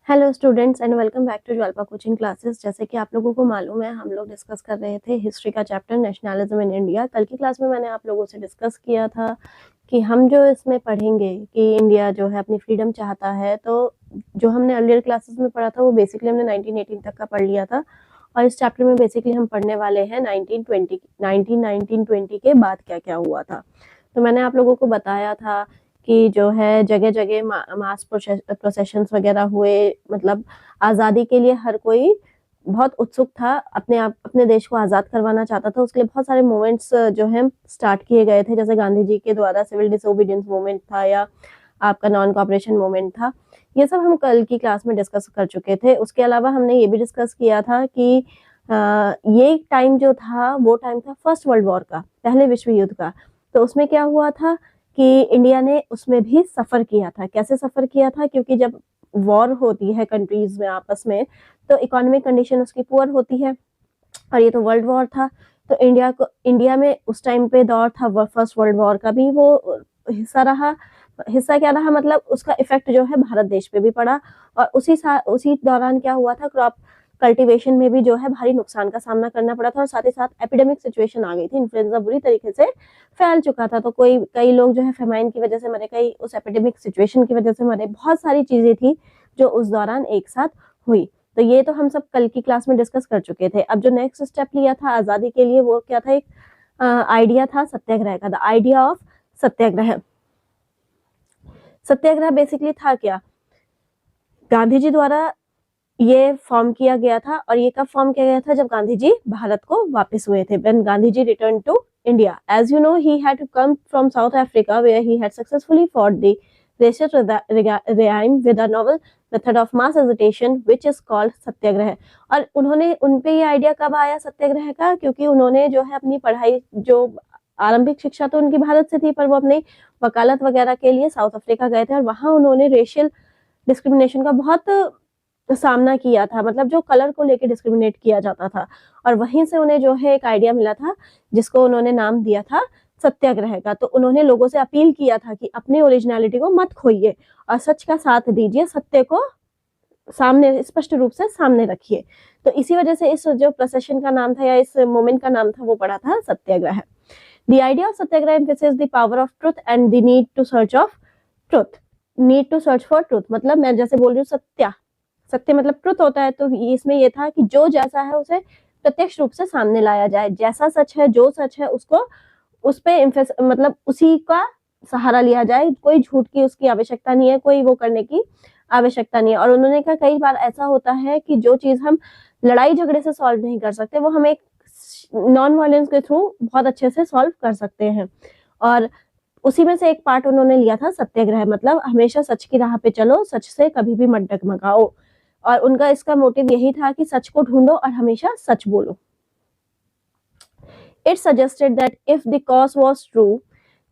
Hello students and welcome back to Jwalpa coaching classes. जैसे कि आप लोगों को मालूम है, हम लोग डिस्कस कर रहे थे हिस्ट्री का चैप्टर नेशनलिज्म इन इंडिया। कल की क्लास में मैंने आप लोगों से डिस्कस किया था कि हम जो इसमें पढ़ेंगे कि इंडिया जो है अपनी फ्रीडम चाहता है, तो जो हमने अर्लियर क्लासेस में पढ़ा था वो बेसिकली हमने 1918 तक का पढ़ लिया था, और इस चैप्टर में बेसिकली हम पढ़ने वाले हैं 1920 के बाद क्या क्या हुआ था। तो मैंने आप लोगों को बताया था कि जो है जगह जगह मास प्रोसेशंस वगैरह हुए, मतलब आज़ादी के लिए हर कोई बहुत उत्सुक था, अपने देश को आज़ाद करवाना चाहता था। उसके लिए बहुत सारे मूवमेंट्स जो है स्टार्ट किए गए थे, जैसे गांधी जी के द्वारा सिविल डिसोबीडियंस मूवमेंट था या आपका नॉन कोऑपरेशन मूवमेंट था। ये सब हम कल की क्लास में डिस्कस कर चुके थे। उसके अलावा हमने ये भी डिस्कस किया था कि ये टाइम जो था वो टाइम था फर्स्ट वर्ल्ड वॉर का, पहले विश्व युद्ध का। तो उसमें क्या हुआ था कि इंडिया ने उसमें भी सफर किया था। कैसे सफर किया था? क्योंकि जब वॉर होती है कंट्रीज में आपस में, तो इकोनॉमिक कंडीशन उसकी पुअर होती है, और ये तो वर्ल्ड वॉर था। तो इंडिया में उस टाइम पे दौर था फर्स्ट वर्ल्ड वॉर का भी, वो हिस्सा क्या रहा, मतलब उसका इफेक्ट जो है भारत देश पे भी पड़ा। और उसी दौरान क्या हुआ था, क्रॉप कल्टीवेशन में भी जो है भारी नुकसान का सामना करना पड़ा था, और साथ ही साथ एपिडेमिक सिचुएशन आ गई थी, इन्फ्लुएंजा बुरी तरीके से फैल चुका था। तो कई लोग जो है फेमाइन की वजह से मरे, कई उस एपिडेमिक सिचुएशन की वजह से मरे। बहुत सारी चीजें थी जो उस दौरान एक साथ हुई। तो ये तो हम सब कल की क्लास में डिस्कस कर चुके थे। अब जो नेक्स्ट स्टेप लिया था आजादी के लिए, वो क्या था? एक आइडिया था सत्याग्रह का, the idea of Satyagraha. Satyagraha basically था क्या? गांधी जी द्वारा ये फॉर्म किया गया था, और ये कब फॉर्म किया गया था? जब गांधी जी भारत को वापस हुए थे, when Gandhi ji returned to India. As you know, he had come from South Africa where he had successfully fought the racist regime with a novel method of mass agitation which is called सत्याग्रह। और उनपे ये idea कब आया सत्याग्रह का? क्योंकि उन्होंने जो है अपनी पढ़ाई, जो आरंभिक शिक्षा तो उनकी भारत से थी, पर वो अपनी वकालत वगैरह के लिए साउथ अफ्रीका गए थे, और वहां उन्होंने रेशियल डिस्क्रिमिनेशन का बहुत सामना किया था, मतलब जो कलर को लेकर डिस्क्रिमिनेट किया जाता था। और वहीं से उन्हें जो है एक आइडिया मिला था, जिसको उन्होंने नाम दिया था सत्याग्रह का। तो उन्होंने लोगों से अपील किया था कि अपनी ओरिजिनलिटी को मत खोइए और सच का साथ दीजिए, सत्य को सामने स्पष्ट रूप से सामने रखिए। तो इसी वजह से इस जो प्रोसेशन का नाम था या इस मूवमेंट का नाम था, वो पड़ा था सत्याग्रह। The idea of Satyagraha emphasizes the power of truth and the need to search of truth. Need to search for truth, मतलब मैं जैसे बोल रही हूँ सत्य मतलब ट्रुथ होता है, तो इसमें ये था कि जो जैसा है उसे प्रत्यक्ष रूप से सामने लाया जाए। जैसा सच है, जो सच है, उसको उस पे मतलब उसी का सहारा लिया जाए। कोई झूठ की उसकी आवश्यकता नहीं है, कोई वो करने की आवश्यकता नहीं है। और उन्होंने कहा कई बार ऐसा होता है कि जो चीज हम लड़ाई झगड़े से सॉल्व नहीं कर सकते, वो हम एक नॉन वायलेंस के थ्रू बहुत अच्छे से सॉल्व कर सकते हैं। और उसी में से एक पार्ट उन्होंने लिया था सत्याग्रह, मतलब हमेशा सच की राह पे चलो, सच से कभी भी मत डगमगाओ। और उनका इसका मोटिव यही था कि सच को ढूंढो और हमेशा सच बोलो। It suggested that if the cause was true,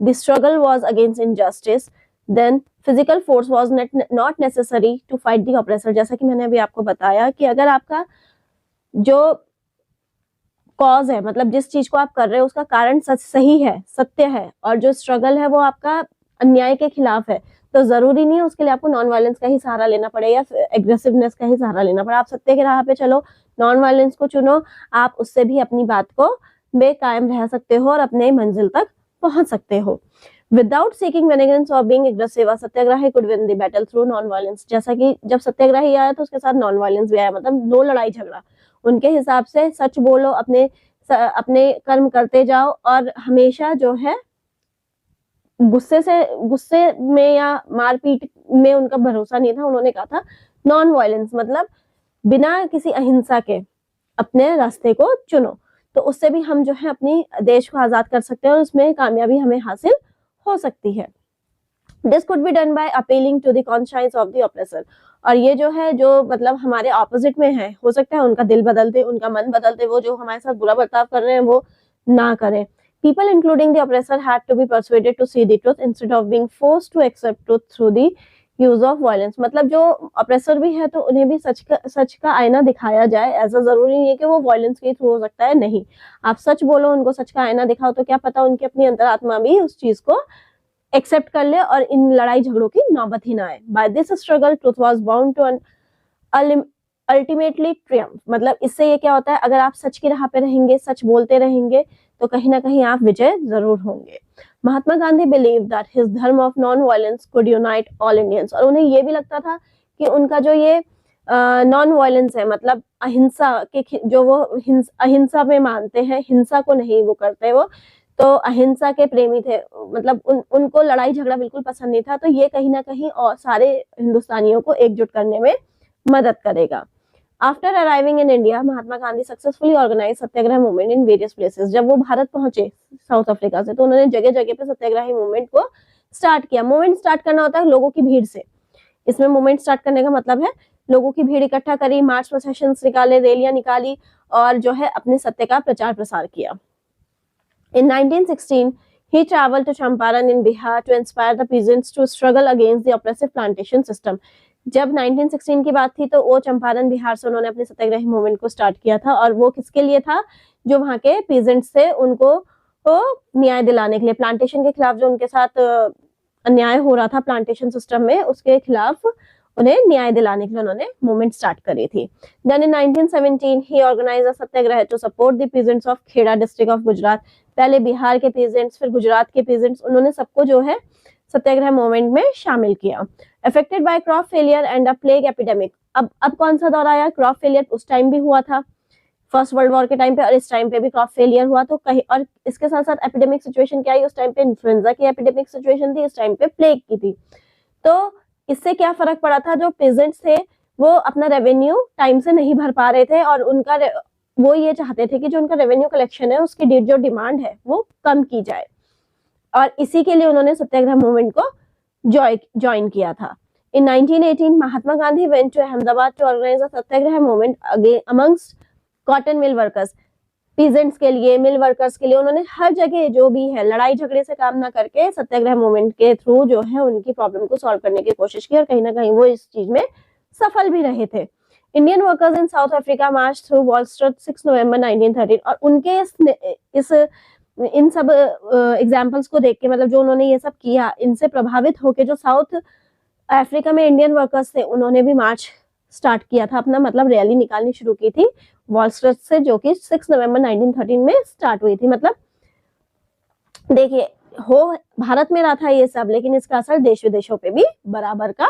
the struggle was against injustice, then physical force was not necessary to fight the oppressor। जैसा कि मैंने अभी आपको बताया कि अगर आपका जो कॉज है, मतलब जिस चीज को आप कर रहे हो उसका कारण सही है, सत्य है, और जो स्ट्रगल है वो आपका अन्याय के खिलाफ है, तो जरूरी नहीं है उसके लिए आपको नॉन वायलेंस का ही सहारा लेना पड़े या एग्रेसिवनेस का ही सहारा लेना पड़े। आप सत्य के राह पे चलो, नॉन वायलेंस को चुनो, आप उससे भी अपनी बात को बेकायम रह सकते हो और अपने मंजिल तक पहुंच सकते हो। विदाउट सीकिंग वेनेगेंस और being aggressive, satyagrahi could win the battle through non violence. जैसा कि जब सत्याग्रही आया तो उसके साथ नॉन वायलेंस भी आया, मतलब नो लड़ाई झगड़ा। उनके हिसाब से सच बोलो, अपने कर्म करते जाओ, और हमेशा जो है गुस्से में या मारपीट में उनका भरोसा नहीं था। उन्होंने कहा था नॉन वायलेंस, मतलब बिना किसी अहिंसा के अपने रास्ते को चुनो, तो उससे भी हम जो है अपनी देश को आजाद कर सकते हैं और उसमें कामयाबी हमें हासिल हो सकती है। This could be done by appealing to the conscience of the oppressor। और ये जो है, जो मतलब हमारे ऑपोजिट में है, हो सकता है उनका दिल बदल दे, उनका मन बदल दे, वो जो हमारे साथ बुरा बर्ताव कर रहे हैं वो ना करें। People including the oppressor had to be persuaded to see the truth instead of being forced to accept truth through the use of violence. मतलब जो ऑप्रेसर भी है तो उन्हें भी सच का आईना दिखाया जाए। ऐसा जरूरी नहीं है कि वो वायलेंस के थ्रू हो सकता है, नहीं, आप सच बोलो, उनको सच का आईना दिखाओ, तो क्या पता उनकी अपनी अंतरात्मा भी उस चीज को एक्सेप्ट कर ले और इन लड़ाई झगड़ों की नौबत ही ना आए। By this struggle truth was bound to ultimately triumph, मतलब इससे ये क्या होता है, अगर आप सच की राह पे रहेंगे, सच बोलते रहेंगे, तो कहीं ना कहीं आप विजय जरूर होंगे। Mahatma Gandhi believe that his धर्म of non violence could unite all Indians, और उन्हें ये भी लगता था कि उनका जो ये नॉन वायलेंस है, मतलब अहिंसा के जो वो अहिंसा में मानते हैं, हिंसा को नहीं वो करते, वो तो अहिंसा के प्रेमी थे, मतलब उनको लड़ाई झगड़ा बिल्कुल पसंद नहीं था। तो ये कहीं ना कहीं और सारे हिंदुस्तानियों को एकजुट करने में मदद करेगा। After arriving in India, Mahatma Gandhi successfully organise satyagraha movement in various places. जब वो भारत पहुंचे साउथ अफ्रीका से, तो उन्होंने जगह जगह पे सत्याग्रही मूवमेंट को स्टार्ट किया। मूवमेंट स्टार्ट करना होता है लोगों की भीड़ से, इसमें मूवमेंट स्टार्ट करने का मतलब है लोगों की भीड़ इकट्ठा करी, मार्च प्रोसेशंस निकाले, रैलियां निकाली, और जो है अपने सत्य का प्रचार प्रसार किया। In 1916, he traveled to Champaran in Bihar to inspire the peasants to struggle against the oppressive plantation system. जब 1916 की बात थी तो वो चंपारण बिहार से उन्होंने अपने सत्याग्रही मूवमेंट को स्टार्ट किया था, और वो किसके लिए था, जो वहाँ के पीजेंट्स थे उनको न्याय दिलाने के लिए, प्लांटेशन के खिलाफ जो उनके साथ अन्याय हो रहा था प्लांटेशन सिस्टम में, उसके खिलाफ उन्हें न्याय दिलाने के लिए उन्होंने मूवमेंट स्टार्ट करी थी। देन इन 1917 ही organised a satyagraha to support the peasants of Kheda district of Gujarat. पहले बिहार के पीजेंट्स, फिर गुजरात के पीजेंट्स, उन्होंने सबको जो है सत्याग्रह मूवमेंट में शामिल किया। Affected by crop failure and a plague epidemic. अब कौन सा दौर आया, क्रॉप फेलियर उस टाइम भी हुआ था, फर्स्ट वर्ल्ड वॉर के टाइम पे, और इस टाइम पे भी क्रॉप फेलियर हुआ, तो कहीं और इसके साथ साथ एपिडेमिक सिचुएशन क्या आई, उस टाइम पे इन्फ्लुएंजा की एपिडेमिक सिचुएशन थी, इस टाइम पे प्लेग की थी। तो इससे क्या फर्क पड़ा था, जो पेजेंट्स थे वो अपना रेवेन्यू टाइम से नहीं भर पा रहे थे, और उनका वो ये चाहते थे कि जो उनका रेवेन्यू कलेक्शन है उसकी जो डिमांड है वो कम की जाए, और इसी के लिए उन्होंने सत्याग्रह मूवमेंट को ज्वाइन किया था। In 1918, Mahatma Gandhi went to Ahmedabad to organize a Satyagraha movement amongst cotton mill workers. Peasants के लिए, मिल वर्कर्स के लिए उन्होंने हर जगह जो भी है लड़ाई झगड़े से काम ना करके सत्याग्रह मूवमेंट के थ्रू जो है उनकी प्रॉब्लम को सॉल्व करने की कोशिश की, और कहीं ना कहीं वो इस चीज में सफल भी रहे थे। Indian workers in south Africa March through wall street 6 नवंबर 1913, और उनके इन सब एग्जाम्पल्स को देख के, मतलब जो उन्होंने ये सब किया, इनसे प्रभावित होकर जो साउथ अफ्रीका में इंडियन वर्कर्स थे उन्होंने भी मार्च स्टार्ट किया था अपना, मतलब रैली निकालनी शुरू की थी वॉल स्ट्रीट से, जो कि 6 नवंबर 1913 में स्टार्ट हुई थी। मतलब देखिए, हो भारत में रहा था ये सब, लेकिन इसका असर देश विदेशों पे भी बराबर का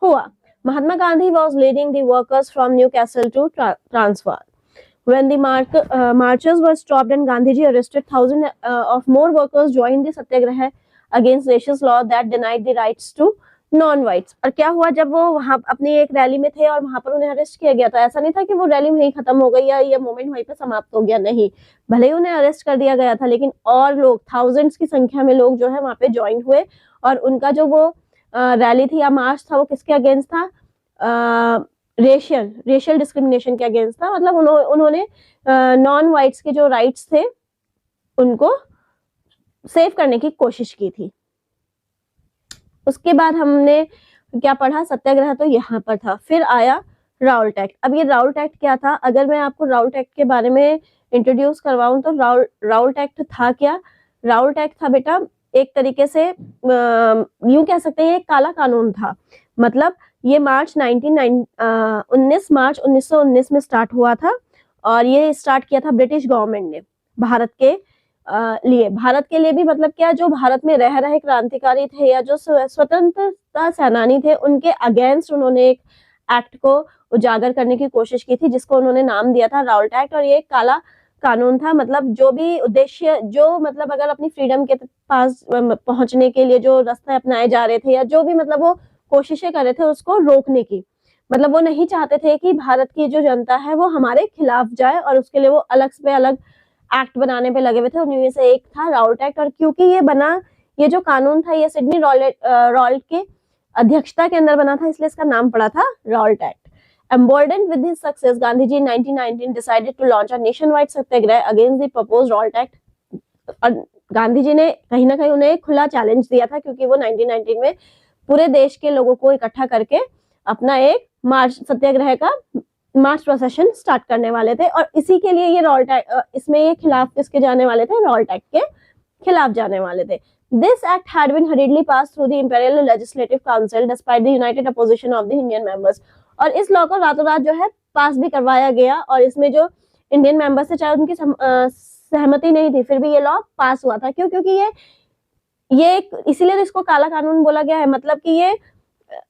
हुआ। Mahatma Gandhi was leading the workers from Newcastle to Transvaal. When the marches were stopped and Gandhiji arrested, thousands of more workers joined the satyagraha against racist law that denied the rights to non-whites. और क्या हुआ, जब वो वहां अपनी एक rally में थे और वहां पर उन्हें अरेस्ट किया गया, तो ऐसा नहीं था कि वो रैली वहीं खत्म हो गई या ये मूवमेंट वहीं पे समाप्त हो गया, नहीं, भले ही उन्हें अरेस्ट कर दिया गया था, लेकिन और लोग, थाउजेंड्स की संख्या में लोग जो है वहां पे ज्वाइन हुए, और उनका जो वो रैली थी या मार्च था वो किसके अगेंस्ट था, रेशियल डिस्क्रिमिनेशन के अगेंस्ट था। मतलब उन्होंने नॉन वाइट्स के जो राइट्स थे उनको सेव करने की कोशिश की थी। उसके बाद हमने क्या पढ़ा, सत्याग्रह तो यहाँ पर था, फिर आया राउल्ट एक्ट। अब ये राउल्ट एक्ट क्या था, अगर मैं आपको राउल्ट एक्ट के बारे में इंट्रोड्यूस करवाऊं तो राउल्ट एक्ट था क्या, राउल्ट एक्ट था बेटा एक तरीके से यूं कह सकते हैं एक काला कानून था। मतलब ये मार्च 1919 मार्च 1919 में स्टार्ट हुआ था, और ये स्टार्ट किया था ब्रिटिश गवर्नमेंट ने भारत के लिए। भारत के लिए भी मतलब क्या, जो भारत में रह रहे क्रांतिकारी थे या जो स्वतंत्रता सेनानी थे उनके अगेंस्ट उन्होंने एक एक्ट को उजागर करने की कोशिश की थी, जिसको उन्होंने नाम दिया था राउल्ट एक्ट। और ये एक काला कानून था, मतलब जो भी उद्देश्य, जो मतलब अगर अपनी फ्रीडम के पास पहुंचने के लिए जो रास्ते अपनाए जा रहे थे या जो भी मतलब वो कोशिशें कर रहे थे उसको रोकने की, मतलब वो नहीं चाहते थे कि भारत की जो जनता है वो हमारे खिलाफ जाए, और उसके लिए वो अलग से अलग एक्ट बनाने पे लगे हुए थे। उनमें से एक था राउल्ट एक्ट, और क्योंकि ये बना, ये जो कानून था ये सिडनी रॉल्ट के अध्यक्षता के अंदर बना था, इसलिए इसका नाम पड़ा था Raoult act. Emboldened with his success, Gandhiji in 1919 decided to launch a nationwide satyagraha against the proposed RALT Act. और गांधी जी ने कहीं ना कहीं उन्हें खुला चैलेंज दिया था, क्योंकि वो 1919 में पूरे देश के लोगों को इकट्ठा करके अपना एक मार्च सत्याग्रह का मार्च प्रोसेशन स्टार्ट करने वाले थे। और इसी के लिए ये राल्ट एक्ट, इसमें ये खिलाफ किसके जाने वाले थे, राल्ट एक्ट के खिलाफ जाने वाले थे। This act had been hurriedly passed through the Imperial Legislative Council despite the united opposition of the Indian members. और इस लॉ को रातों रात जो है पास भी करवाया गया, और इसमें जो इंडियन मेंबर्स थे चाहे उनकी सहमति नहीं थी, फिर भी ये लॉ पास हुआ था। क्यों? क्योंकि ये इसीलिए तो इसको काला कानून बोला गया है, मतलब कि ये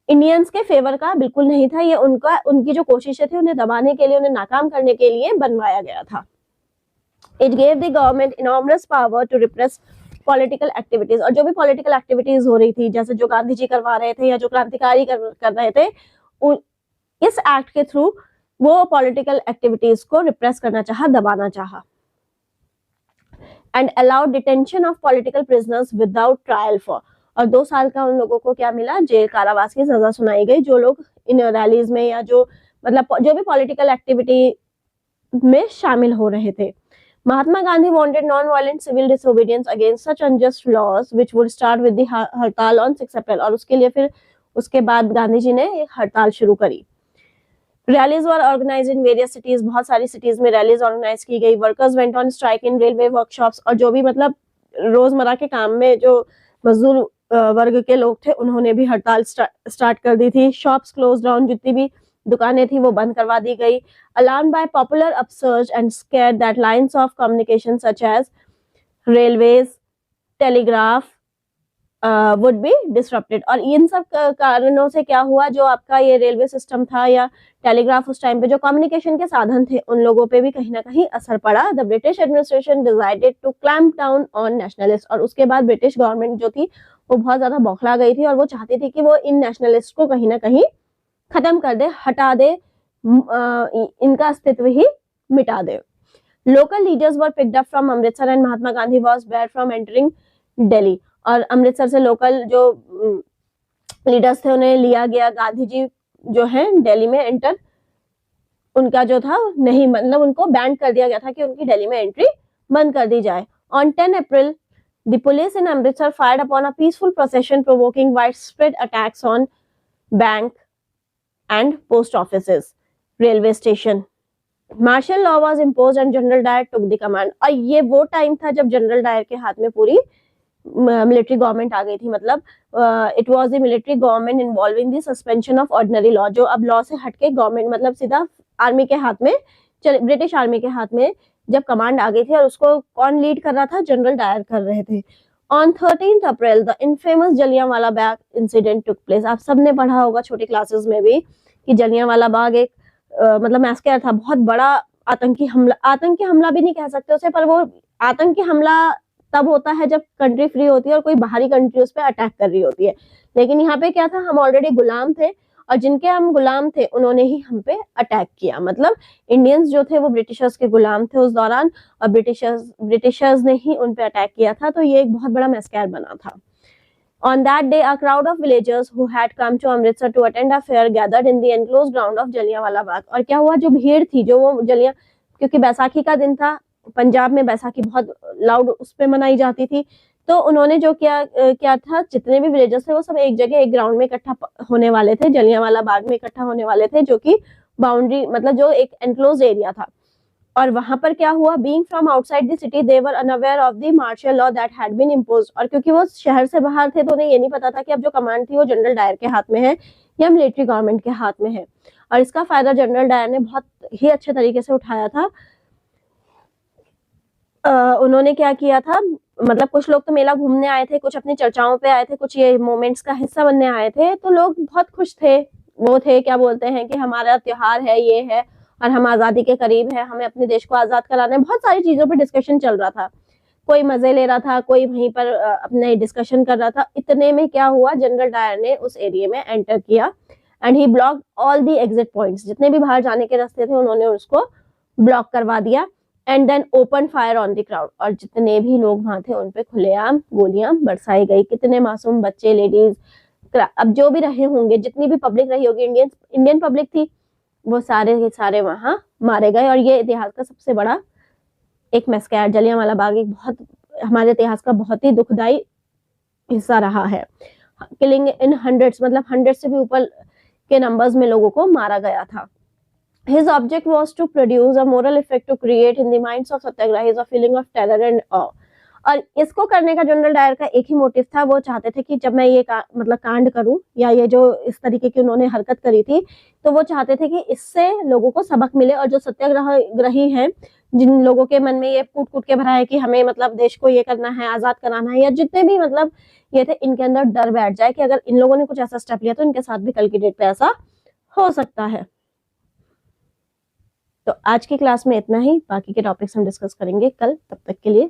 इंडियंस के फेवर का बिल्कुल नहीं था, ये उनकी जो कोशिशें थी उन्हें दबाने के लिए, उन्हें नाकाम करने के लिए बनवाया गया था। It gave the government enormous power to repress political activities, और जो भी political activities हो रही थी, जैसे जो गांधी जी करवा रहे थे या जो क्रांतिकारी कर रहे थे, इस एक्ट के थ्रू वो पॉलिटिकल एक्टिविटीज को रिप्रेस करना चाहा, दबाना चाहा। And allowed detention of political prisoners without trial for, और 2 साल का उन लोगों को क्या मिला? जेल कारावास की सजा सुनाई गई, जो लोग इन रैलीज में या जो मतलब जो भी पॉलिटिकल एक्टिविटी में शामिल हो रहे थे। Mahatma Gandhi wanted non-violent civil disobedience against such unjust laws which would start with the हड़ताल on 6 अप्रैल, और उसके लिए फिर उसके बाद गांधी जी ने एक हड़ताल शुरू करी। Rallies were organise in various cities, बहुत सारी सिटीज में रैलीज ऑर्गेनाइज की गई। Workers went on strike in railway workshops, और जो भी मतलब रोजमर्रा के काम में जो मजदूर वर्ग के लोग थे उन्होंने भी हड़ताल स्टार्ट कर दी थी। शॉप्स क्लोज डाउन, जितनी भी दुकानें थी वो बंद करवा दी गई। Alarmed by popular upsurge and scared that lines of communication such as railways, telegraph would be disrupted, और इन सब कारणों से क्या हुआ, जो आपका ये रेलवे सिस्टम था या टेलीग्राफ उस टाइम पे जो कम्युनिकेशन के साधन थे उन लोगों पे भी कहीं ना कहीं असर पड़ा। The British administration decided to clamp down on nationalist, और उसके बाद ब्रिटिश गवर्नमेंट जो थी वो बहुत ज्यादा बौखला गई थी और वो चाहती थी कि वो इन नेशनलिस्ट को कहीं ना कहीं खत्म कर दे, हटा दे, इनका अस्तित्व ही मिटा दे। Local leaders were picked up from Amritsar and Mahatma Gandhi was barred from entering Delhi, और अमृतसर से लोकल जो लीडर्स थे उन्हें लिया गया। गांधी जी जो है दिल्ली में एंटर उनका जो था नहीं, मतलब उनको बैन कर दिया गया था कि उनकी दिल्ली में एंट्री बंद कर दी जाए। On 10 April the police in Amritsar fired upon a peaceful procession provoking widespread attacks on bank and post offices, railway station. Martial law was imposed and General Dyer took the command, और ये वो time था जब general Dyer के हाथ में पूरी military government आ गई थी। मतलब it was the military government involving the suspension of ordinary law, जो अब लॉ से हटके गवर्नमेंट मतलब सीधा आर्मी के हाथ में, ब्रिटिश आर्मी के हाथ में जब कमांड आ गई थी, और उसको कौन लीड कर रहा था? जनरल डायर कर रहे थे। On 13 April the infamous Jallianwala Bagh incident took place. आप सबने पढ़ा होगा छोटी क्लासेस में भी कि जलियांवाला बाग एक मतलब मैस्कर था, बहुत बड़ा आतंकी हमला भी नहीं कह सकते उसे, पर वो आतंकी हमला तब होता है जब कंट्री फ्री होती है और कोई बाहरी कंट्री उस पर अटैक कर रही होती है। लेकिन यहाँ पे क्या था, हम ऑलरेडी गुलाम थे और जिनके हम गुलाम थे उन्होंने ही हम पे अटैक किया। मतलब इंडियंस जो थे वो ब्रिटिशर्स के गुलाम थे उस दौरान, और ब्रिटिशर्स ने ही उन पे अटैक किया था। तो ये एक बहुत बड़ा मैस्कर बना था। On that day, a crowd of villagers who had come to Amritsar to attend a fair gathered in the enclosed ground of Jallianwala Bagh। और क्या हुआ, जो भीड़ थी, जो वो क्योंकि बैसाखी का दिन था, पंजाब में बैसाखी बहुत लाउड उस पे मनाई जाती थी, तो उन्होंने जो क्या था, जितने भी विलेजर्स थे वो सब एक जगह एक ग्राउंड में इकट्ठा होने वाले थे, जलियांवाला बाग में इकट्ठा होने वाले थे, जो कि बाउंड्री मतलब जो एक एनक्लोज एरिया था। और वहां पर क्या हुआ, being from outside the city they were unaware of the martial law that had been imposed. और क्योंकि वो शहर से बाहर थे तो उन्हें ये नहीं पता था कि अब जो कमांड थी वो जनरल डायर के हाथ में है या मिलिट्री गवर्नमेंट के हाथ में है। और इसका फायदा जनरल डायर ने बहुत ही अच्छे तरीके से उठाया था। उन्होंने क्या किया था, मतलब कुछ लोग तो मेला घूमने आए थे, कुछ अपनी चर्चाओं पे आए थे, कुछ ये मोमेंट्स का हिस्सा बनने आए थे, तो लोग बहुत खुश थे। वो थे क्या बोलते हैं कि हमारा त्योहार है, ये है, और हम आजादी के करीब है, हमें अपने देश को आजाद कराना है। बहुत सारी चीजों पे डिस्कशन चल रहा था, कोई मजे ले रहा था, कोई वहीं पर अपने डिस्कशन कर रहा था। इतने में क्या हुआ, जनरल डायर ने उस एरिया में एंटर किया and he block all the exit points. जितने भी बाहर जाने के रास्ते थे उन्होंने उसको ब्लॉक करवा दिया and then open fire on the crowd. और जितने भी लोग वहां थे उन पे खुलेआम गोलियां बरसाई गई। कितने मासूम बच्चे, लेडीज, अब जो भी रहे होंगे, जितनी भी पब्लिक रही होगी, इंडियन पब्लिक थी, वो सारे के सारे वहां मारे गए। और ये इतिहास का सबसे बड़ा एक मैस्कर, जलियांवाला बाग एक बहुत हमारे इतिहास का बहुत ही दुखदाई हिस्सा रहा है। किलिंग इन हंड्रेड्स, मतलब 100 से भी ऊपर के नंबर्स में लोगों को मारा गया था। His object was to produce a moral effect to create in the minds of satygrahis a feeling of terror and awe। और इसको करने का जनरल डायर का एक ही मोटिव था, वो चाहते थे कि जब मैं ये मतलब कांड करूं या ये जो इस तरीके की उन्होंने हरकत करी थी, तो वो चाहते थे कि इससे लोगों को सबक मिले और जो सत्याग्रही हैं, जिन लोगों के मन में ये कूट कूट के भरा है कि हमें मतलब देश को ये करना है, आजाद कराना है, या जितने भी मतलब ये थे, इनके अंदर डर बैठ जाए कि अगर इन लोगों ने कुछ ऐसा स्टेप लिया तो इनके साथ भी कल की डेट पे ऐसा हो सकता है। तो आज की क्लास में इतना ही, बाकी के टॉपिक्स हम डिस्कस करेंगे कल। तब तक के लिए